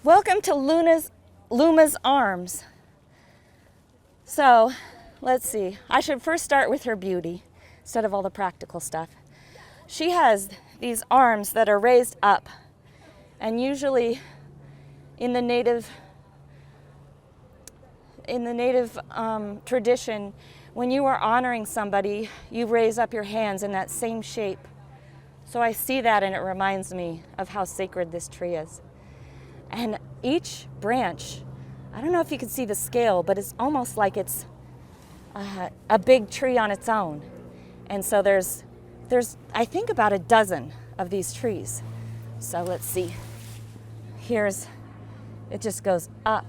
Welcome to Luma's Arms. So, let's see. I should first start with her beauty instead of all the practical stuff. She has these arms that are raised up, and usually in the native tradition, when you are honoring somebody, you raise up your hands in that same shape. So I see that, and it reminds me of how sacred this tree is. And each branch, I don't know if you can see the scale, but it's almost like it's a big tree on its own. And so there's I think about a dozen of these trees. So let's see. It just goes up.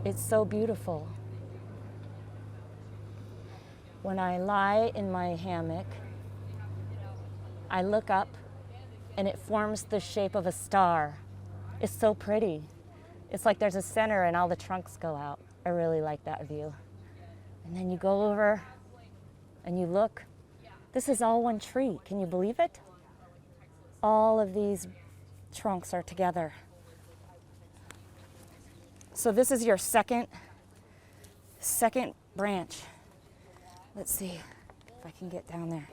It's so beautiful. When I lie in my hammock, I look up and it forms the shape of a star. It's so pretty. It's like there's a center and all the trunks go out. I really like that view. And then you go over and you look. This is all one tree. Can you believe it? All of these trunks are together. So this is your second branch. Let's see if I can get down there.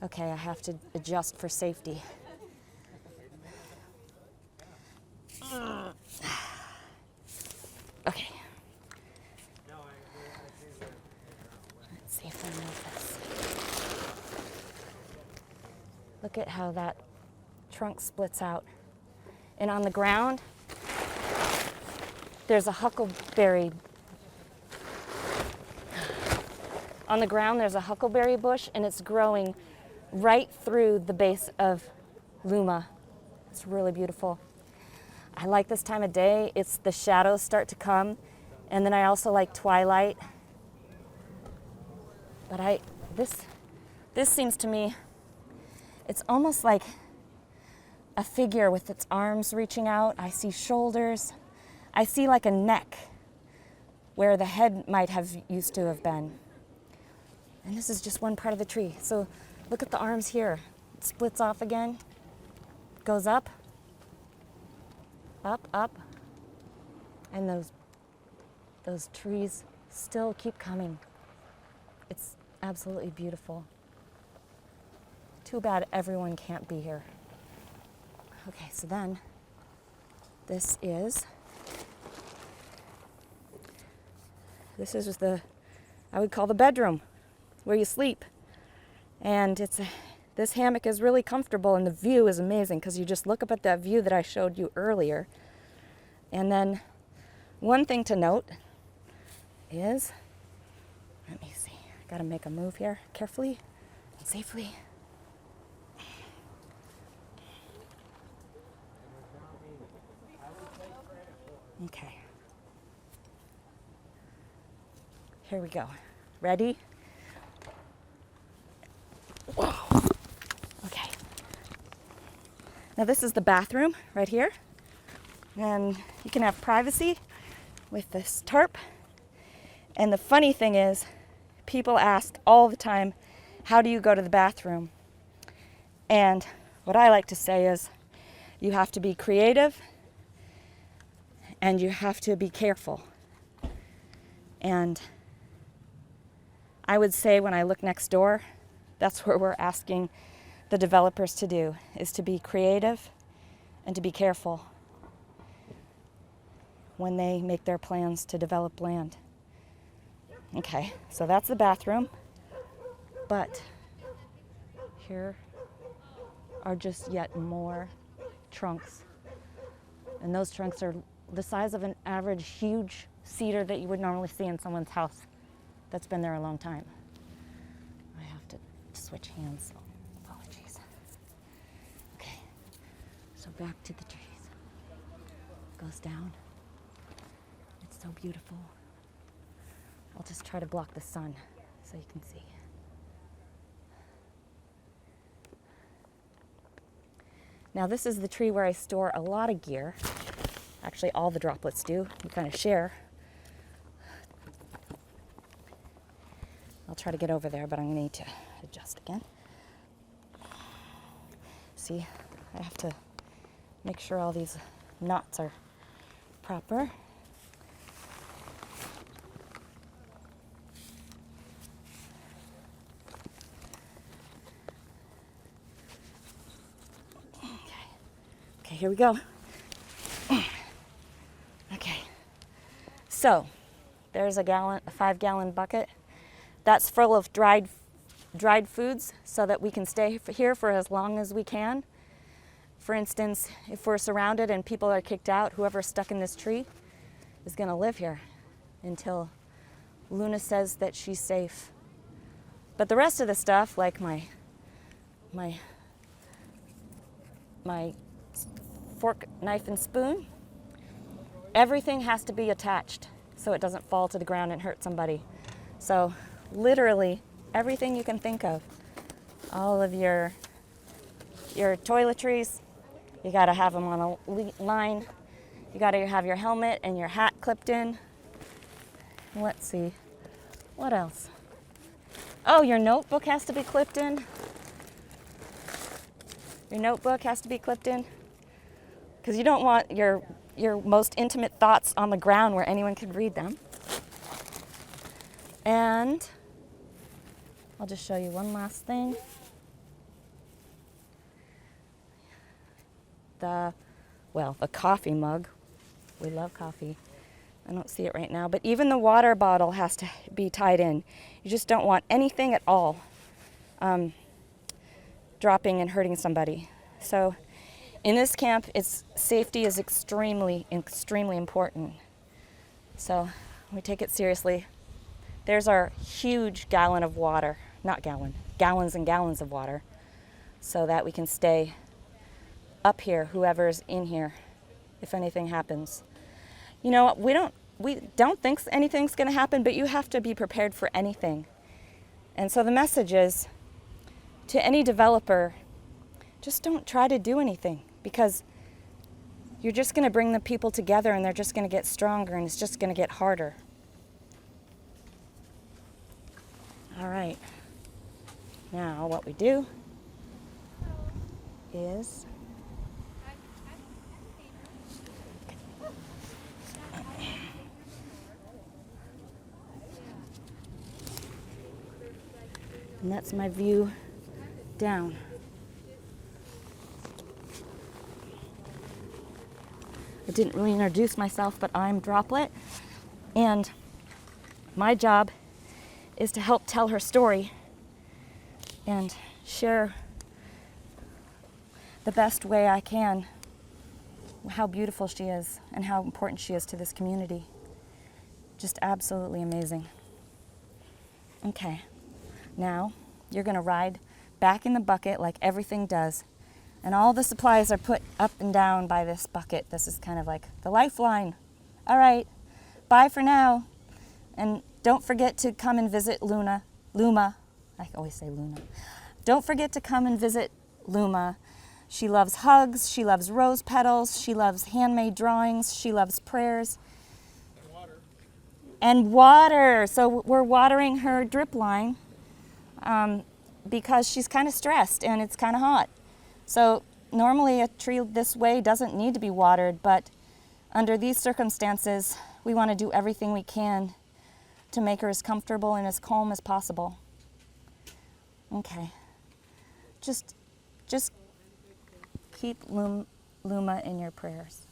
Okay, I have to adjust for safety. Okay. Let's see if I move this. Look at how that trunk splits out. And on the ground, there's a huckleberry. On the ground, there's a huckleberry bush, and it's growing right through the base of Luma. It's really beautiful. I like this time of day. It's the shadows start to come, and then I also like twilight. But this seems to me, it's almost like a figure with its arms reaching out. I see shoulders. I see like a neck where the head might have used to have been. And this is just one part of the tree. So look at the arms here. It splits off again, goes up, up, up. And those trees still keep coming. It's absolutely beautiful. Too bad everyone can't be here. Okay, so then this is I would call the bedroom where you sleep. And this hammock is really comfortable, and the view is amazing because you just look up at that view that I showed you earlier. And then one thing to note is, let me see, I gotta make a move here carefully and safely. Okay. Here we go. Ready? Whoa. Okay. Now this is the bathroom right here. And you can have privacy with this tarp. And the funny thing is, people ask all the time, how do you go to the bathroom? And what I like to say is, you have to be creative and you have to be careful. And I would say when I look next door, that's what we're asking the developers to do, is to be creative and to be careful when they make their plans to develop land. Okay, so that's the bathroom, but here are just yet more trunks. And those trunks are the size of an average huge cedar that you would normally see in someone's house that's been there a long time. I have to switch hands. Apologies. Okay, so back to the trees. Goes down. It's so beautiful. I'll just try to block the sun so you can see. Now this is the tree where I store a lot of gear. Actually, all the droplets do. We kind of share. I'll try to get over there, but I'm going to need to adjust again. see. I have to make sure all these knots are proper. Okay, here we go. Okay, so there's a 5-gallon bucket. That's full of dried foods so that we can stay here for as long as we can. For instance, if we're surrounded and people are kicked out, whoever's stuck in this tree is going to live here until Luna says that she's safe. But the rest of the stuff, like my fork, knife, and spoon, everything has to be attached so it doesn't fall to the ground and hurt somebody. So literally everything you can think of, all of your toiletries, you got to have them on a line. You got to have your helmet and your hat clipped in. Let's see, what else? Oh, your notebook has to be clipped in. Your notebook has to be clipped in because you don't want your most intimate thoughts on the ground where anyone could read them. And I'll just show you one last thing. The coffee mug. We love coffee. I don't see it right now, but even the water bottle has to be tied in. You just don't want anything at all dropping and hurting somebody. So in this camp, safety is extremely, extremely important. So we take it seriously. There's our huge gallon of water, not gallons and gallons of water, so that we can stay up here, whoever's in here, if anything happens. You know, we don't think anything's going to happen, but you have to be prepared for anything. And so the message is, to any developer, just don't try to do anything, because you're just going to bring the people together and they're just going to get stronger and it's just going to get harder. All right. Now what we do is and that's my view down. I didn't really introduce myself, but I'm Droplet, and my job is to help tell her story and share the best way I can how beautiful she is and how important she is to this community. Just absolutely amazing. Okay, now you're going to ride back in the bucket like everything does. And all the supplies are put up and down by this bucket. This is kind of like the lifeline. All right, bye for now. And don't forget to come and visit Luma. I always say Luna. Don't forget to come and visit Luma. She loves hugs, she loves rose petals, she loves handmade drawings, she loves prayers. And water. So we're watering her drip line because she's kind of stressed and it's kind of hot. So normally a tree this way doesn't need to be watered, but under these circumstances, we want to do everything we can to make her as comfortable and as calm as possible. Okay. Just keep Luma in your prayers.